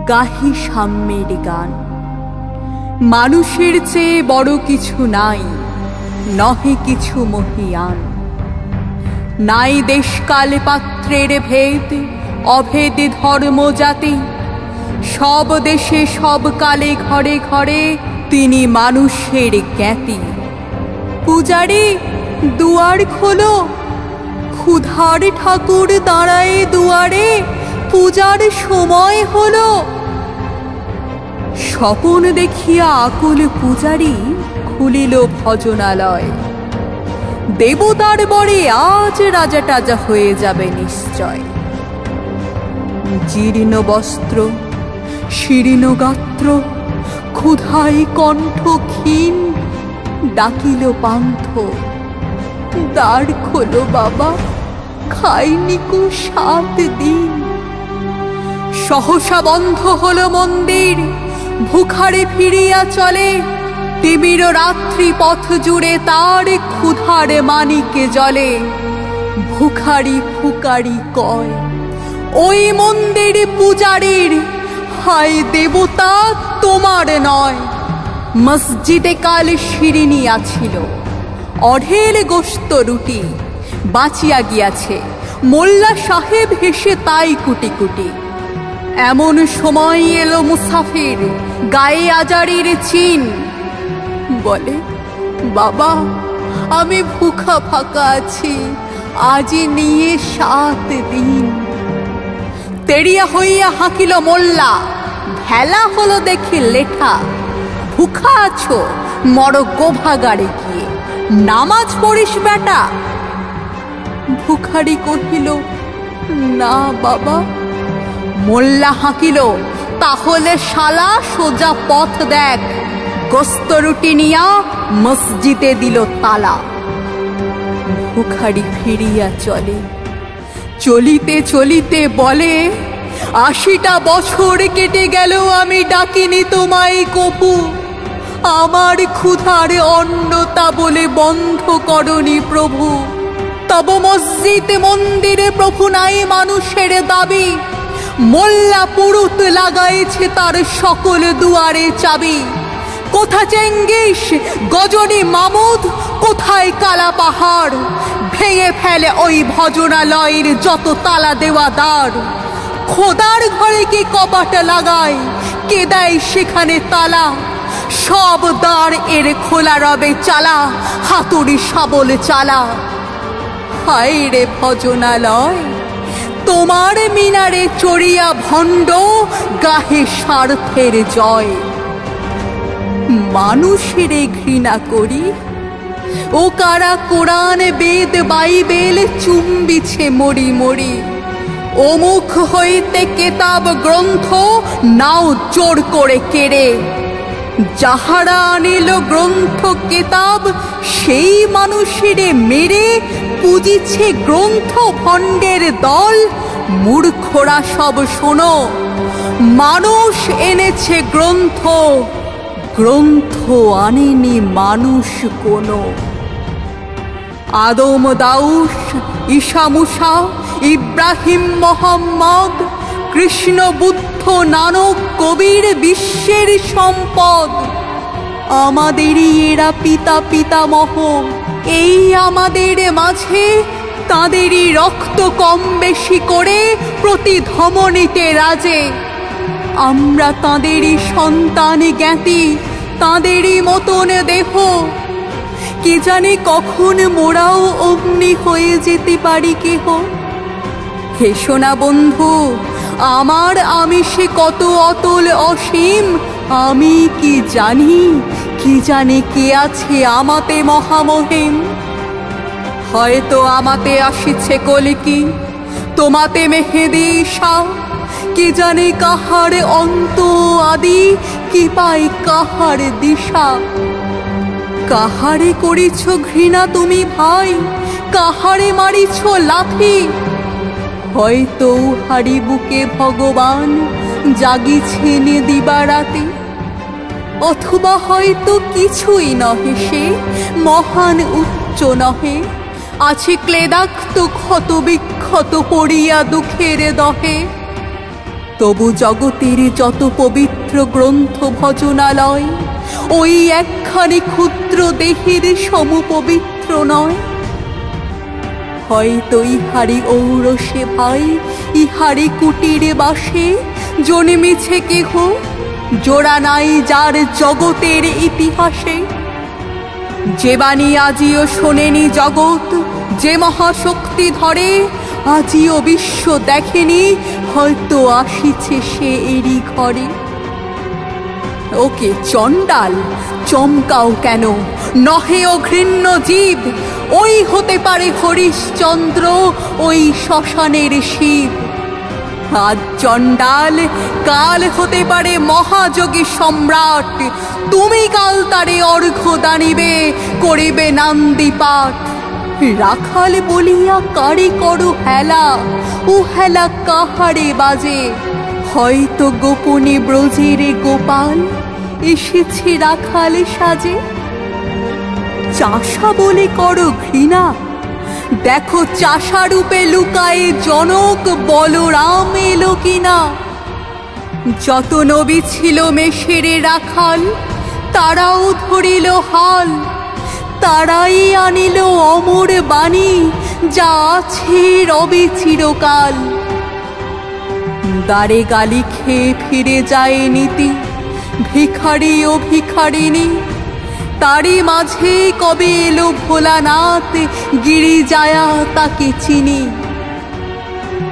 গাহি সাম্যের গান। মানুষের চেয়ে বড় কিছু নাই, নহে কিছু মহিয়ান। নাই দেশকাল পাত্রের ভেদ, অভেদ ধর্ম জাতি। সব দেশে সব কালে ঘরে ঘরে তিনি মানুষের জ্ঞাতি। পূজারি দুয়ার খোলো, ক্ষুধার ঠাকুর দাঁড়ায় দুয়ারে, পূজার সময় হলো। স্বপন দেখিয়া আকুল পূজারি খুলিল ভজনালয়। দেবতার বরে আজ রাজা টাজা হয়ে যাবে নিশ্চয়। জীর্ণ বস্ত্র, শীর্ণ গাত্র, ক্ষুধায় কণ্ঠ ক্ষীণ, ডাকিল পান্থ, দ্বার খোলো বাবা, খাইনি কো 7 দিন। সহসা বন্ধ হলো মন্দির, ভুখারে ফিরিয়া চলে। তিমির রাত্রি পথ জুড়ে তার ক্ষুধার মানিকে জলে। ভুখারি ফুকারি কয়, ওই মন্দির পূজারীর, হায় দেবতা তোমার নয়। মসজিদে কাল শিরিনি আছিল, অঢেল গোস্ত রুটি বাঁচিয়া গিয়াছে। মোল্লা সাহেব হেসে তাই কুটি কুটি। এমন সময় এলো মুসাফির, গায়ে আজারির চিন। বলে, বাবা আমি ভুখা ফাঁকা আছি, আজি নিয়ে 7 দিন। তেড়িয়া হইয়া হাঁকিল মোল্লা, ভেলা হলো দেখি লেঠা। ভুখা আছো, মর গোভাগারে গিয়ে নামাজ পড়িস বেটা। ভুখারি কহিল, না বাবা। মোল্লা হাঁকিল, তাহলে শালা সোজা পথ দেখ। গোস্ত রুটি নিয়া মসজিদে দিল তালা। ভুখারি ফিরিয়া চলে, চলিতে চলিতে বলে, 80টা বছর কেটে গেল আমি ডাকিনি তোমায় কপু। আমার ক্ষুধার অন্ন তা বলে বন্ধ করনি প্রভু। তব মসজিদ মন্দিরে প্রভু নাই মানুষের দাবি। মোল্লা পুরুত লাগাইছে তার সকল দুয়ারে চাবি। কোথা চেঙ্গিস গজনী মামুদ, কোথায় কালা পাহাড়। ভেঙে ফেলে ওই ভজনালয়ের যত তালা দেওয়া দ্বার। খোদার ঘরে কি কপাট লাগায়, কে দেয় সেখানে তালা। সব দ্বার এর খোলা রবে চালা, হাতুড়ি শাবল চালা। হায় রে ভজনালয়, তোমার মিনারে চড়িয়া ভণ্ড গাহে স্বার্থের জয়। মানুষেরে ঘৃণা করি, ও কারা কোরআন বেদ বাইবেল চুম্বিছে মরি মরি। অমুখ হইতে কেতাব গ্রন্থ নাও জোর করে কেড়ে। যাহারা আনিল গ্রন্থ কেতাব, সেই মানুষেরে মেরে পুজিছে গ্রন্থ ভণ্ডের দল। মূর্খরা সব শোনো, মানুষ এনেছে গ্রন্থ, গ্রন্থ আনেনি মানুষ কোনো। আদম দাউস, ঈসা মুসা, ইব্রাহিম মোহাম্মদ, কৃষ্ণ বুদ্ধ নানক কবির বিশ্বের সম্পদ। আমাদেরই এরা পিতা পিতামহ, এই আমাদের মাঝে তাঁদেরই রক্ত কম বেশি করে প্রতি ধমনীতে রাজে। আমরা তাঁদেরই সন্তান জ্ঞাতি, তাঁদেরই মতন দেহ। কে জানে কখন মোরাও অগ্নি হয়ে যেতে পারি কেহ। হেসো না বন্ধু, আমার আমিষে কত অতল অসীম। আমি কি জানি, কি জানে কে আছে আমাতে মহামহিম। হয়তো আমাতে আসিছে কলিকি, তোমাতে মেহেদি ঈশা। কে জানে কাহার অন্ত আদি, কি পাই কাহার দিশা। কাহারে করিছ ঘৃণা তুমি ভাই, কাহারে মারিছ লাথি। হয়তো হারি বুকে ভগবান জাগিছেন দিবারাতি। অথবা হয়তো কিছুই নহে সে, মহান উচ্চ নহে। আছে ক্লেদাক্ত ক্ষত বিক্ষত পড়িয়া দুঃখের দহে। তবু জগতের যত পবিত্র গ্রন্থ ভজনালয় ওই একখানি ক্ষুদ্র দেহের সমপবিত্র নয়। হয়তো ইহারি ঔরসে ভাই, ইহারি কুটিরে বাসে জন্মেছে কেহ, জোড়া নাই যার জগতের ইতিহাসে। যে বাণী আজিও শোনেনি জগৎ, যে মহাশক্তি ধরে আজিও বিশ্ব দেখেনি, হয়তো আসিছে সে এরই ঘরে। ওকে চণ্ডাল, চমকাও কেন? নহে ও ঘৃণ্য জীব, ওই হতে পারে হরিশ্চন্দ্র, ওই শ্মশানের শিব। আজ চণ্ডাল, কাল হতে পারে মহাযোগী সম্রাট, তুমি কাল তারে অর্ঘ্য দানিবে, করিবে নান্দি পাঠ। রাখাল বলিয়া কারে করো হেলা, ও হেলা কাহারে বাজে? হয়তো গোপনে ব্রজের গোপাল এসেছে রাখাল সাজে। চাষা বলে করো ঘৃণা, দেখো চাষা রূপে লুকায়ে জনক বলরাম এলো কিনা। যত নবী ছিল মেষেরে রাখাল, তারাও ধরিল হাল, তারাই আনিল অমর বাণী, যা আছে রবে চিরকাল। দ্বারে গালি খেয়ে ফিরে যায় নীতি, ভিখারি ও ভিখারিণী, তারই মাঝে কবে এলো ভোলানাথ, গিরিজায়া তাকে চিনি।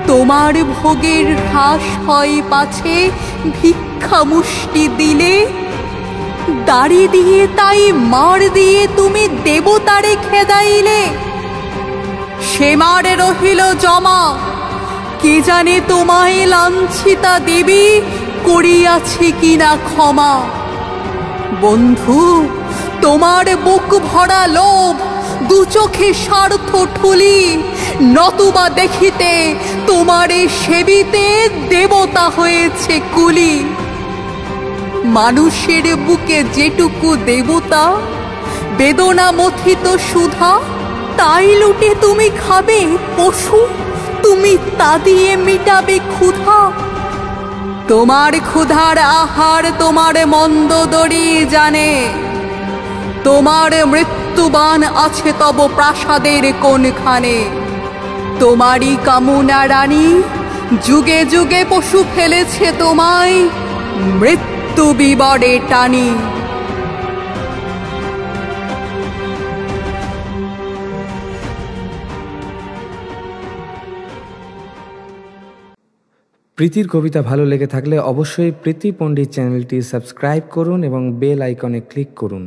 তোমার ভোগের হ্রাস হয় পাছে ভিক্ষা মুষ্টি দিলে, দাড়ি দিয়ে তাই মার দিয়ে তুমি দেবতারে খেদাইলে। সে মার রহিল জমা, কে জানে তোমায় লাঞ্ছিতা দেবী করিয়াছে কিনা ক্ষমা। বন্ধু, তোমার বুক ভরা লোভ, দু চোখে স্বার্থ ঠুলি, নতুবা দেখিতে তোমারে সেবিতে দেবতা হয়েছে কুলি। মানুষের বুকে যেটুকু দেবতা, বেদনা মথিত সুধা, তাই লুটে তুমি খাবে পশু, তুমি তা দিয়ে মিটাবে ক্ষুধা। তোমার ক্ষুধার আহার তোমার মন্দোদরি জানে, তোমার মৃত্যুবান আছে তব প্রাসাদের কোনখানে। তোমারই কামনা রানী, যুগে যুগে পশু ফেলেছে তোমায় মৃত্যু বিবরে টানি। প্রীতির কবিতা ভালো লেগে থাকলে অবশ্যই প্রীতি পণ্ডিত চ্যানেলটি সাবস্ক্রাইব করুন এবং বেল আইকনে ক্লিক করুন।